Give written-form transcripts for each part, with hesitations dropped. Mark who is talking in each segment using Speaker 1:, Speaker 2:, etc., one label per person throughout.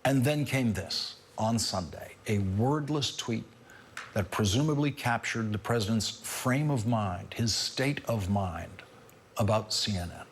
Speaker 1: And then came this on Sunday, a wordless tweet that presumably captured the president's frame of mind, his state of mind about CNN.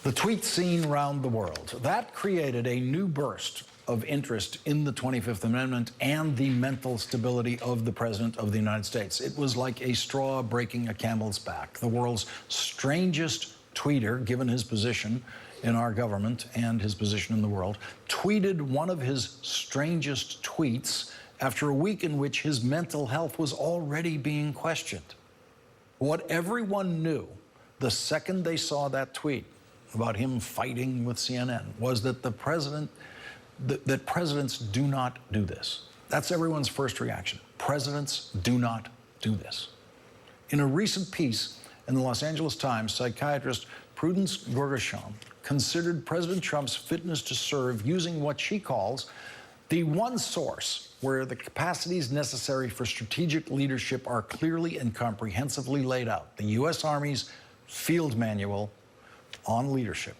Speaker 1: The tweet seen around the world, that created a new burst of interest in the 25th Amendment and the mental stability of the President of the United States. It was like a straw breaking a camel's back. The world's strangest tweeter, given his position in our government and his position in the world, tweeted one of his strangest tweets after a week in which his mental health was already being questioned. What everyone knew the second they saw that tweet about him fighting with CNN was that the president, that presidents do not do this. That's everyone's first reaction. Presidents do not do this. In a recent piece in the Los Angeles Times, psychiatrist Prudence Gourgason considered President Trump's fitness to serve using what she calls the one source where the capacities necessary for strategic leadership are clearly and comprehensively laid out, the U.S. Army's Field Manual on Leadership.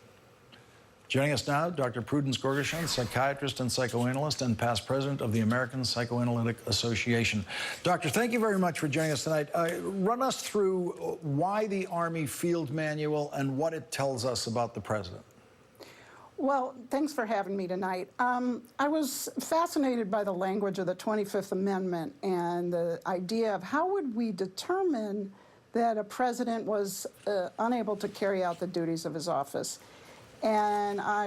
Speaker 1: Joining us now, Dr. Prudence Gourgason, psychiatrist and psychoanalyst and past president of the American Psychoanalytic Association. Doctor, thank you very much for joining us tonight. Run us through why the Army Field Manual and what it tells us about the president.
Speaker 2: Well, thanks for having me tonight. I was fascinated by the language of the 25th Amendment and the idea of how would we determine that a president was unable to carry out the duties of his office. And I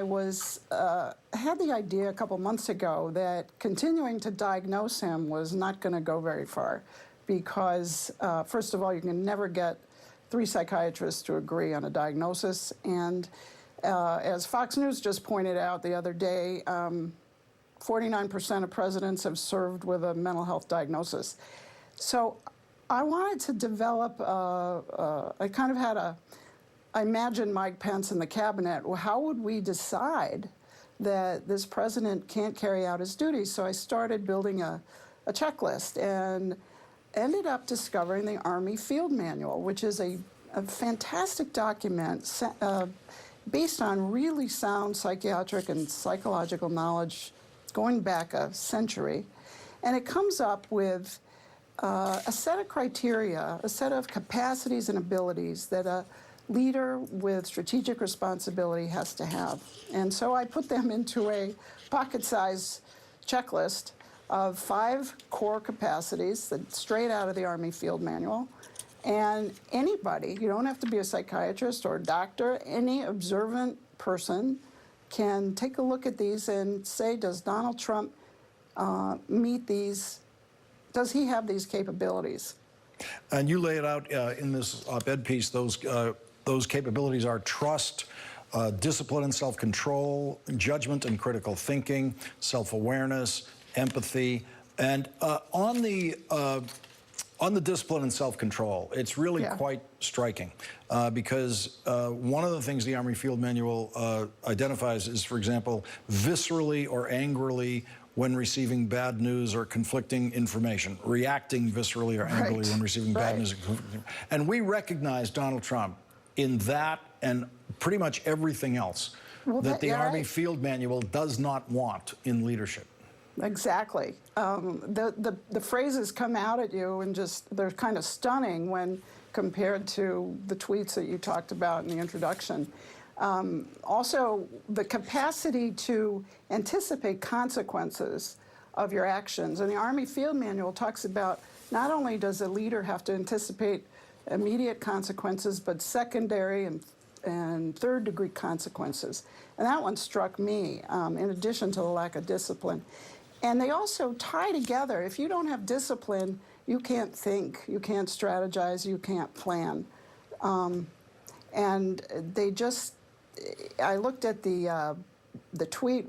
Speaker 2: had the idea a couple months ago that continuing to diagnose him was not going to go very far because, first of all, you can never get 3 psychiatrists to agree on a diagnosis. And as Fox News just pointed out the other day, 49% of presidents have served with a mental health diagnosis. So I wanted to develop, I imagined Mike Pence in the cabinet. Well, how would we decide that this president can't carry out his duties? So I started building a checklist and ended up discovering the Army Field Manual, which is a fantastic document based on really sound psychiatric and psychological knowledge going back a century. And it comes up with a set of criteria, a set of capacities and abilities that a leader with strategic responsibility has to have. And so I put them into a pocket-sized checklist of 5 core capacities that straight out of the Army Field Manual. And anybody, you don't have to be a psychiatrist or a doctor, any observant person can take a look at these and say, does Donald Trump meet these, does he have these capabilities?
Speaker 1: And you lay it out in this op-ed piece, those capabilities are trust, discipline and self-control, judgment and critical thinking, self-awareness, empathy, and on the discipline and self-control, it's really quite striking because one of the things the Army Field Manual identifies is, for example, viscerally or angrily when receiving bad news or conflicting information, reacting viscerally or angrily when receiving bad news. And we recognize Donald Trump in that and pretty much everything else that the Army Field Manual does not want in leadership.
Speaker 2: Exactly. The phrases come out at you and they're kind of stunning when compared to the tweets that you talked about in the introduction. Also, the capacity to anticipate consequences of your actions. And the Army Field Manual talks about not only does a leader have to anticipate immediate consequences, but secondary and third-degree consequences. And that one struck me, in addition to the lack of discipline. And they also tie together. If you don't have discipline, you can't think, you can't strategize, you can't plan. And I looked at the tweet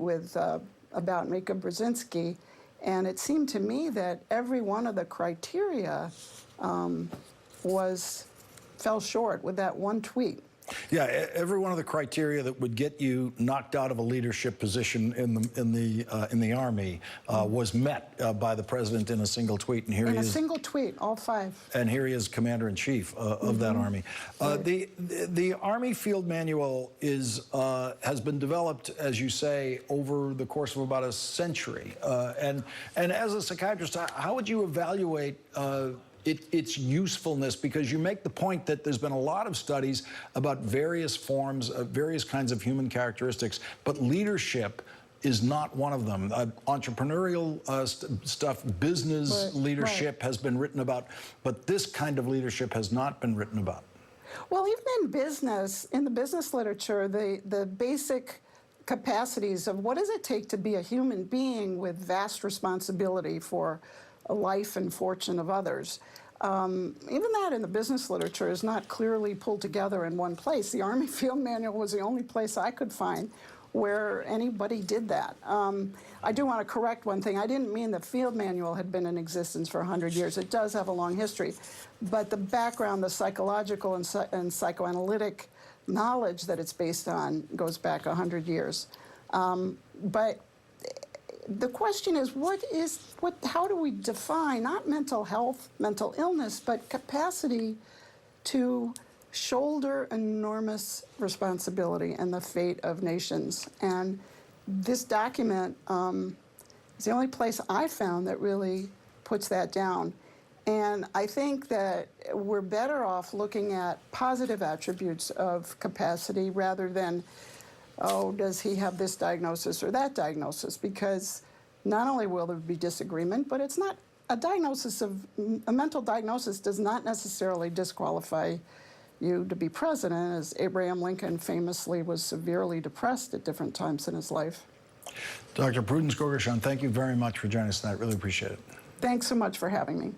Speaker 2: about Mika Brzezinski, and it seemed to me that every one of the criteria fell short with that one tweet.
Speaker 1: Yeah, every one of the criteria that would get you knocked out of a leadership position in the Army was met by the president in a single tweet, and here
Speaker 2: In
Speaker 1: he
Speaker 2: a
Speaker 1: is.
Speaker 2: single tweet, all 5.
Speaker 1: And here he is, Commander-in-Chief of that Army. The Army Field Manual has been developed, as you say, over the course of about a century. And as a psychiatrist, how would you evaluate its usefulness? Because you make the point that there's been a lot of studies about various forms, various kinds of human characteristics, but leadership is not one of them. Entrepreneurial stuff, business leadership has been written about, but this kind of leadership has not been written about.
Speaker 2: Well, even in business, in the business literature, the basic capacities of what does it take to be a human being with vast responsibility for a life and fortune of others. Even that in the business literature is not clearly pulled together in one place. The Army Field Manual was the only place I could find where anybody did that. I do want to correct one thing. I didn't mean the Field Manual had been in existence for 100 years. It does have a long history. But the background, the psychological and psychoanalytic knowledge that it's based on goes back 100 years. But the question is, how do we define, not mental health, mental illness, but capacity to shoulder enormous responsibility and the fate of nations? And this document is the only place I found that really puts that down. And I think that we're better off looking at positive attributes of capacity rather than, oh, does he have this diagnosis or that diagnosis? Because not only will there be disagreement, but it's not a mental diagnosis does not necessarily disqualify you to be president, as Abraham Lincoln famously was severely depressed at different times in his life.
Speaker 1: Dr. Prudence Gogershon, thank you very much for joining us tonight. Really appreciate it.
Speaker 2: Thanks so much for having me.